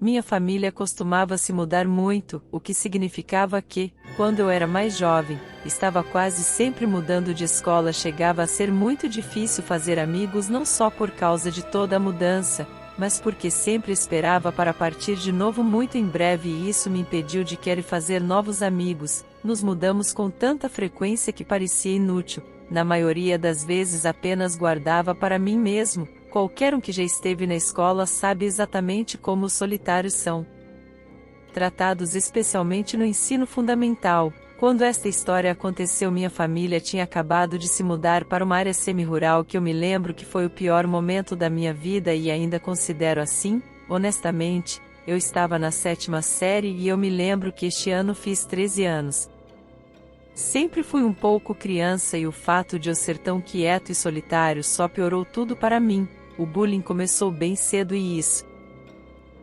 Minha família costumava se mudar muito, o que significava que, quando eu era mais jovem, estava quase sempre mudando de escola. Chegava a ser muito difícil fazer amigos, não só por causa de toda a mudança, mas porque sempre esperava para partir de novo muito em breve, e isso me impediu de querer fazer novos amigos. Nos mudamos com tanta frequência que parecia inútil. Na maioria das vezes apenas guardava para mim mesmo. Qualquer um que já esteve na escola sabe exatamente como os solitários são tratados, especialmente no ensino fundamental. Quando esta história aconteceu, minha família tinha acabado de se mudar para uma área semi-rural, que eu me lembro que foi o pior momento da minha vida e ainda considero assim. Honestamente, eu estava na 7ª série e eu me lembro que este ano fiz 13 anos. Sempre fui um pouco criança e o fato de eu ser tão quieto e solitário só piorou tudo para mim. O bullying começou bem cedo e isso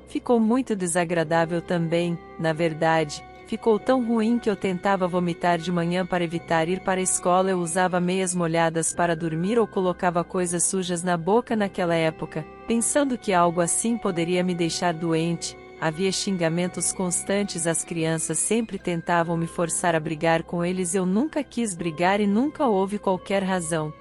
ficou muito desagradável também. Na verdade, ficou tão ruim que eu tentava vomitar de manhã para evitar ir para a escola. Eu usava meias molhadas para dormir ou colocava coisas sujas na boca naquela época, pensando que algo assim poderia me deixar doente. Havia xingamentos constantes, as crianças sempre tentavam me forçar a brigar com eles. Eu nunca quis brigar e nunca houve qualquer razão.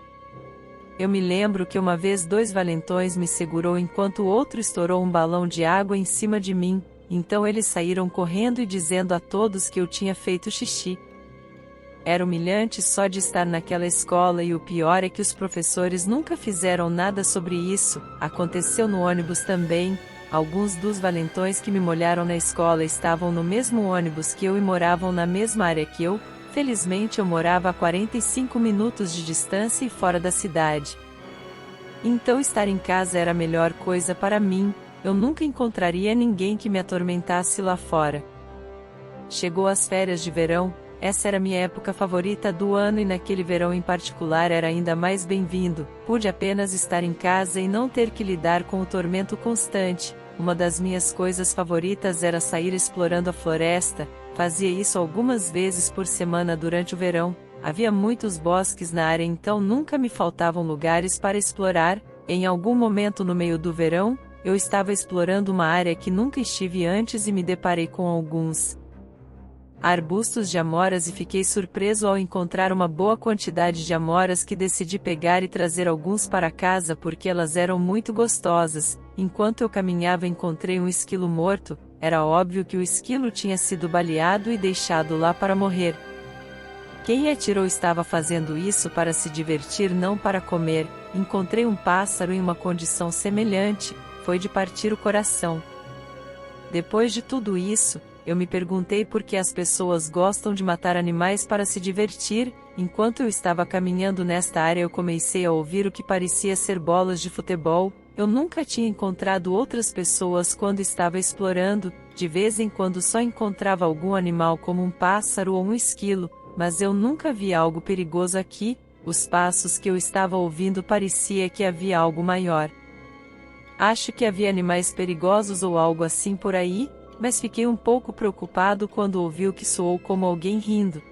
Eu me lembro que uma vez 2 valentões me segurou enquanto o outro estourou um balão de água em cima de mim, então eles saíram correndo e dizendo a todos que eu tinha feito xixi. Era humilhante só de estar naquela escola, e o pior é que os professores nunca fizeram nada sobre isso. Aconteceu no ônibus também. Alguns dos valentões que me molharam na escola estavam no mesmo ônibus que eu e moravam na mesma área que eu. Felizmente eu morava a 45 minutos de distância e fora da cidade. Então estar em casa era a melhor coisa para mim. Eu nunca encontraria ninguém que me atormentasse lá fora. Chegou as férias de verão. Essa era minha época favorita do ano e naquele verão em particular era ainda mais bem-vindo. Pude apenas estar em casa e não ter que lidar com o tormento constante. Uma das minhas coisas favoritas era sair explorando a floresta. Fazia isso algumas vezes por semana durante o verão. Havia muitos bosques na área, então nunca me faltavam lugares para explorar. Em algum momento no meio do verão, eu estava explorando uma área que nunca estive antes e me deparei com alguns arbustos de amoras e fiquei surpreso ao encontrar uma boa quantidade de amoras que decidi pegar e trazer alguns para casa porque elas eram muito gostosas. Enquanto eu caminhava, encontrei um esquilo morto. Era óbvio que o esquilo tinha sido baleado e deixado lá para morrer. Quem atirou estava fazendo isso para se divertir, não para comer. Encontrei um pássaro em uma condição semelhante. Foi de partir o coração. Depois de tudo isso, eu me perguntei por que as pessoas gostam de matar animais para se divertir. Enquanto eu estava caminhando nesta área, eu comecei a ouvir o que parecia ser bolas de futebol. Eu nunca tinha encontrado outras pessoas quando estava explorando. De vez em quando só encontrava algum animal como um pássaro ou um esquilo, mas eu nunca vi algo perigoso aqui. Os passos que eu estava ouvindo parecia que havia algo maior. Acho que havia animais perigosos ou algo assim por aí, mas fiquei um pouco preocupado quando ouvi o que soou como alguém rindo.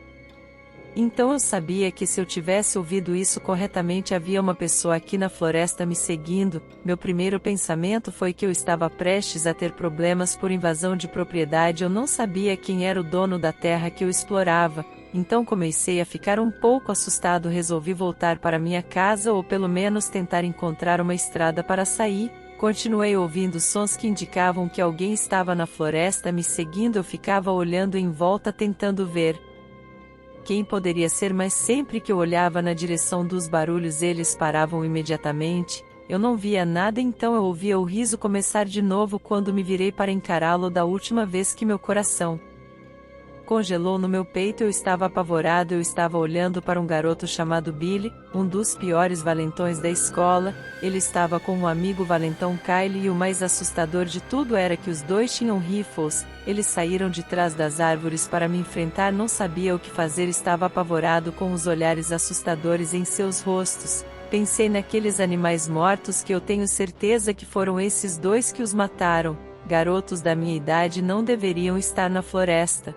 Então eu sabia que se eu tivesse ouvido isso corretamente, havia uma pessoa aqui na floresta me seguindo. Meu primeiro pensamento foi que eu estava prestes a ter problemas por invasão de propriedade. Eu não sabia quem era o dono da terra que eu explorava, então comecei a ficar um pouco assustado. Resolvi voltar para minha casa ou pelo menos tentar encontrar uma estrada para sair. Continuei ouvindo sons que indicavam que alguém estava na floresta me seguindo. Eu ficava olhando em volta tentando ver quem poderia ser, mas sempre que eu olhava na direção dos barulhos eles paravam imediatamente. Eu não via nada, então eu ouvia o riso começar de novo quando me virei para encará-lo da última vez. Que meu coração congelou no meu peito. Eu estava apavorado. Eu estava olhando para um garoto chamado Billy, um dos piores valentões da escola. Ele estava com um amigo valentão, Kyle, e o mais assustador de tudo era que os dois tinham rifles. Eles saíram de trás das árvores para me enfrentar. Não sabia o que fazer, estava apavorado com os olhares assustadores em seus rostos. Pensei naqueles animais mortos que eu tenho certeza que foram esses dois que os mataram. Garotos da minha idade não deveriam estar na floresta.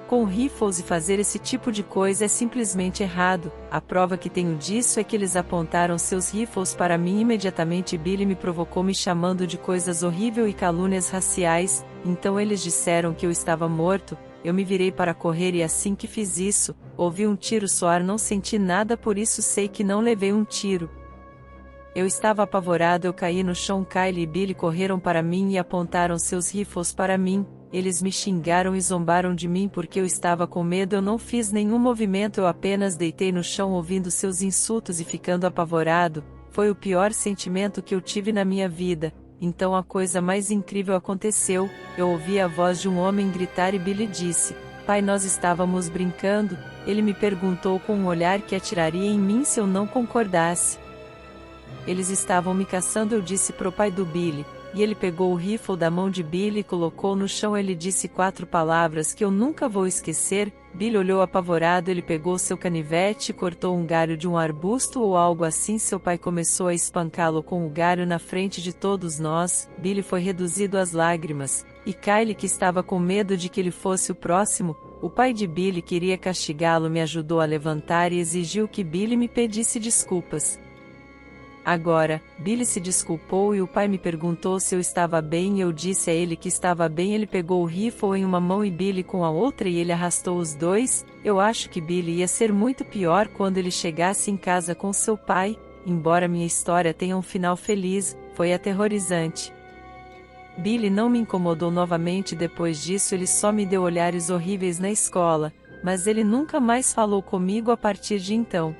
Com rifles e fazer esse tipo de coisa é simplesmente errado. A prova que tenho disso é que eles apontaram seus rifles para mim imediatamente. Billy me provocou me chamando de coisas horríveis e calúnias raciais, então eles disseram que eu estava morto. Eu me virei para correr e assim que fiz isso, ouvi um tiro soar. Não senti nada, por isso sei que não levei um tiro. Eu estava apavorado, eu caí no chão. Kylie e Billy correram para mim e apontaram seus rifles para mim. Eles me xingaram e zombaram de mim porque eu estava com medo. Eu não fiz nenhum movimento, eu apenas deitei no chão ouvindo seus insultos e ficando apavorado. Foi o pior sentimento que eu tive na minha vida. Então a coisa mais incrível aconteceu. Eu ouvi a voz de um homem gritar e Billy disse: "Pai, nós estávamos brincando." Ele me perguntou com um olhar que atiraria em mim se eu não concordasse. Eles estavam me caçando, eu disse pro pai do Billy, e ele pegou o rifle da mão de Billy e colocou no chão. Ele disse 4 palavras que eu nunca vou esquecer. Billy olhou apavorado, ele pegou seu canivete e cortou um galho de um arbusto ou algo assim. Seu pai começou a espancá-lo com o galho na frente de todos nós. Billy foi reduzido às lágrimas, e Kylie, que estava com medo de que ele fosse o próximo, o pai de Billy queria castigá-lo, me ajudou a levantar e exigiu que Billy me pedisse desculpas. Agora, Billy se desculpou e o pai me perguntou se eu estava bem e eu disse a ele que estava bem. Ele pegou o rifle em uma mão e Billy com a outra e ele arrastou os dois. Eu acho que Billy ia ser muito pior quando ele chegasse em casa com seu pai. Embora minha história tenha um final feliz, foi aterrorizante. Billy não me incomodou novamente depois disso, ele só me deu olhares horríveis na escola, mas ele nunca mais falou comigo a partir de então.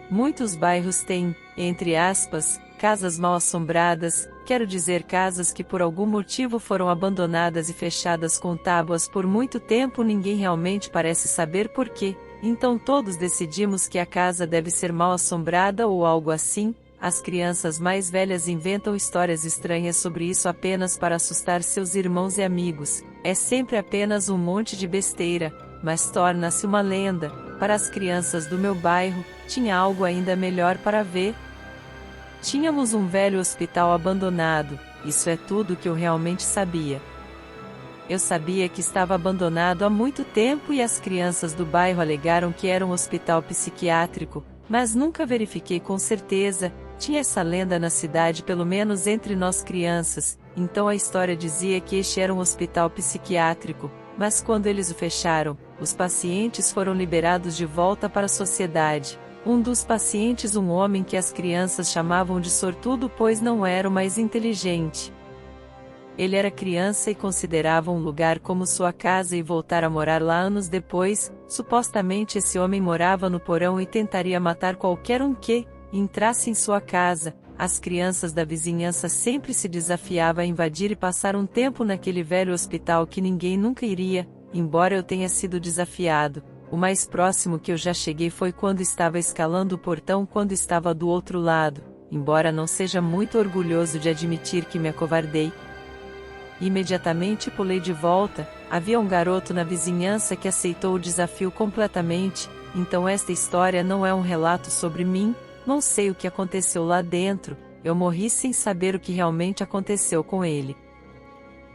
Muitos bairros têm, entre aspas, casas mal assombradas, quero dizer casas que por algum motivo foram abandonadas e fechadas com tábuas por muito tempo. Ninguém realmente parece saber por quê, então todos decidimos que a casa deve ser mal assombrada ou algo assim. As crianças mais velhas inventam histórias estranhas sobre isso apenas para assustar seus irmãos e amigos. É sempre apenas um monte de besteira, mas torna-se uma lenda. Para as crianças do meu bairro, tinha algo ainda melhor para ver. Tínhamos um velho hospital abandonado, isso é tudo que eu realmente sabia. Eu sabia que estava abandonado há muito tempo e as crianças do bairro alegaram que era um hospital psiquiátrico, mas nunca verifiquei com certeza. Tinha essa lenda na cidade, pelo menos entre nós crianças, então a história dizia que este era um hospital psiquiátrico, mas quando eles o fecharam, os pacientes foram liberados de volta para a sociedade. Um dos pacientes, um homem que as crianças chamavam de sortudo pois não era o mais inteligente. Ele era criança e considerava um lugar como sua casa e voltar a morar lá anos depois. Supostamente esse homem morava no porão e tentaria matar qualquer um que entrasse em sua casa. As crianças da vizinhança sempre se desafiavam a invadir e passar um tempo naquele velho hospital que ninguém nunca iria, embora eu tenha sido desafiado. O mais próximo que eu já cheguei foi quando estava escalando o portão, quando estava do outro lado, embora não seja muito orgulhoso de admitir que me acovardei. Imediatamente pulei de volta. Havia um garoto na vizinhança que aceitou o desafio completamente, então esta história não é um relato sobre mim. Não sei o que aconteceu lá dentro, eu morri sem saber o que realmente aconteceu com ele.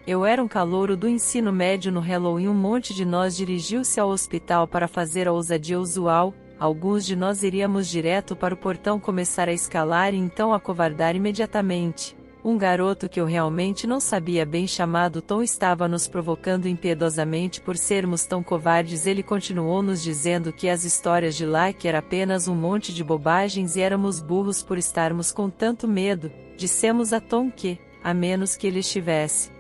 Eu era um calouro do ensino médio no Halloween. Um monte de nós dirigiu-se ao hospital para fazer a ousadia usual. Alguns de nós iríamos direto para o portão começar a escalar e então acovardar imediatamente. Um garoto que eu realmente não sabia bem, chamado Tom, estava nos provocando impiedosamente por sermos tão covardes. Ele continuou nos dizendo que as histórias de lá que era apenas um monte de bobagens e éramos burros por estarmos com tanto medo. Dissemos a Tom que, a menos que ele estivesse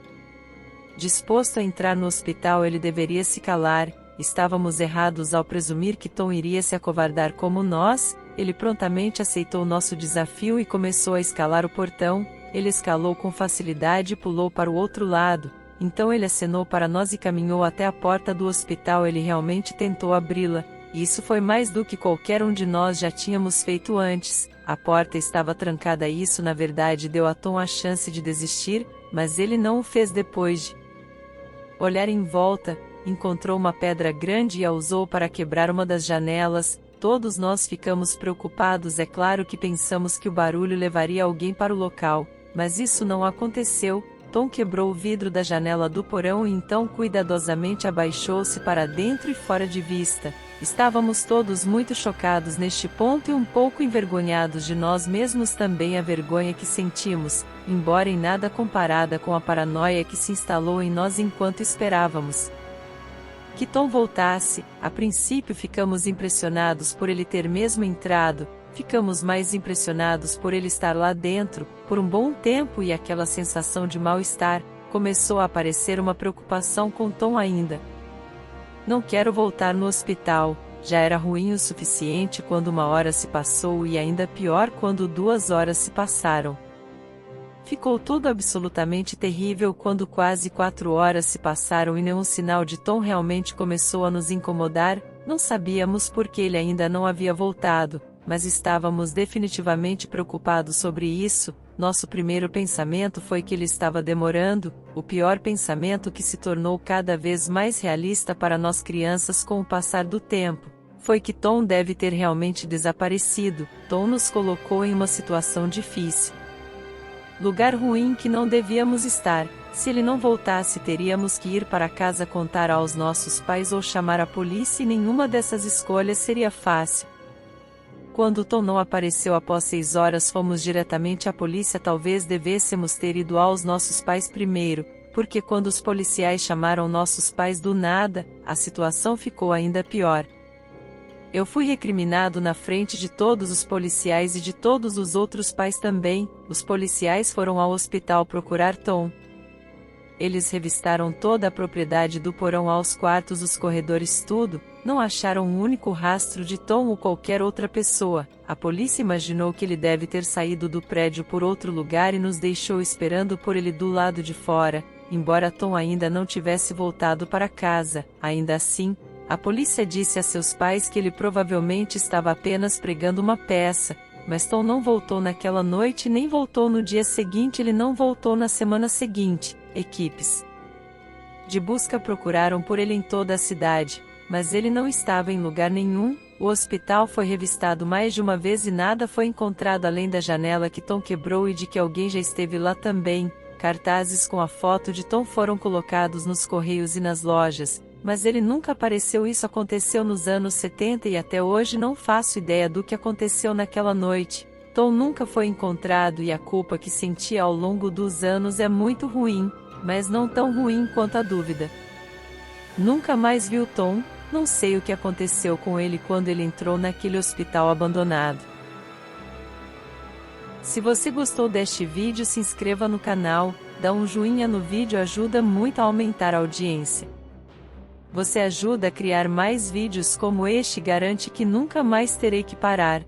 disposto a entrar no hospital, ele deveria se calar. Estávamos errados ao presumir que Tom iria se acovardar como nós. Ele prontamente aceitou nosso desafio e começou a escalar o portão. Ele escalou com facilidade e pulou para o outro lado. Então ele acenou para nós e caminhou até a porta do hospital. Ele realmente tentou abri-la, e isso foi mais do que qualquer um de nós já tínhamos feito antes. A porta estava trancada e isso na verdade deu a Tom a chance de desistir, mas ele não o fez. Depois de olhar em volta, encontrou uma pedra grande e a usou para quebrar uma das janelas. Todos nós ficamos preocupados. É claro que pensamos que o barulho levaria alguém para o local, mas isso não aconteceu. Tom quebrou o vidro da janela do porão e então cuidadosamente abaixou-se para dentro e fora de vista. Estávamos todos muito chocados neste ponto e um pouco envergonhados de nós mesmos também. A vergonha que sentimos, embora em nada comparada com a paranoia que se instalou em nós enquanto esperávamos que Tom voltasse. A princípio ficamos impressionados por ele ter mesmo entrado, ficamos mais impressionados por ele estar lá dentro, por um bom tempo, e aquela sensação de mal-estar, começou a aparecer uma preocupação com Tom ainda. Não quero voltar no hospital. Já era ruim o suficiente quando 1 hora se passou e ainda pior quando 2 horas se passaram. Ficou tudo absolutamente terrível quando quase 4 horas se passaram e nenhum sinal de Tom realmente começou a nos incomodar. Não sabíamos por que ele ainda não havia voltado, mas estávamos definitivamente preocupados sobre isso. Nosso primeiro pensamento foi que ele estava demorando. O pior pensamento, que se tornou cada vez mais realista para nós crianças com o passar do tempo, foi que Tom deve ter realmente desaparecido. Tom nos colocou em uma situação difícil. Lugar ruim que não devíamos estar. Se ele não voltasse, teríamos que ir para casa contar aos nossos pais ou chamar a polícia, e nenhuma dessas escolhas seria fácil. Quando Tom não apareceu após 6 horas, fomos diretamente à polícia. Talvez devêssemos ter ido aos nossos pais primeiro, porque quando os policiais chamaram nossos pais do nada, a situação ficou ainda pior. Eu fui recriminado na frente de todos os policiais e de todos os outros pais também. Os policiais foram ao hospital procurar Tom. Eles revistaram toda a propriedade, do porão aos quartos, os corredores, tudo. Não acharam um único rastro de Tom ou qualquer outra pessoa. A polícia imaginou que ele deve ter saído do prédio por outro lugar e nos deixou esperando por ele do lado de fora, embora Tom ainda não tivesse voltado para casa. Ainda assim, a polícia disse a seus pais que ele provavelmente estava apenas pregando uma peça, mas Tom não voltou naquela noite, nem voltou no dia seguinte, ele não voltou na semana seguinte. Equipes de busca procuraram por ele em toda a cidade, mas ele não estava em lugar nenhum. O hospital foi revistado mais de uma vez e nada foi encontrado além da janela que Tom quebrou e de que alguém já esteve lá também. Cartazes com a foto de Tom foram colocados nos correios e nas lojas, mas ele nunca apareceu. Isso aconteceu nos anos 70 e até hoje não faço ideia do que aconteceu naquela noite. Tom nunca foi encontrado e a culpa que sentia ao longo dos anos é muito ruim, mas não tão ruim quanto a dúvida. Nunca mais viu Tom. Não sei o que aconteceu com ele quando ele entrou naquele hospital abandonado. Se você gostou deste vídeo, se inscreva no canal, dá um joinha no vídeo, ajuda muito a aumentar a audiência. Você ajuda a criar mais vídeos como este e garante que nunca mais terei que parar.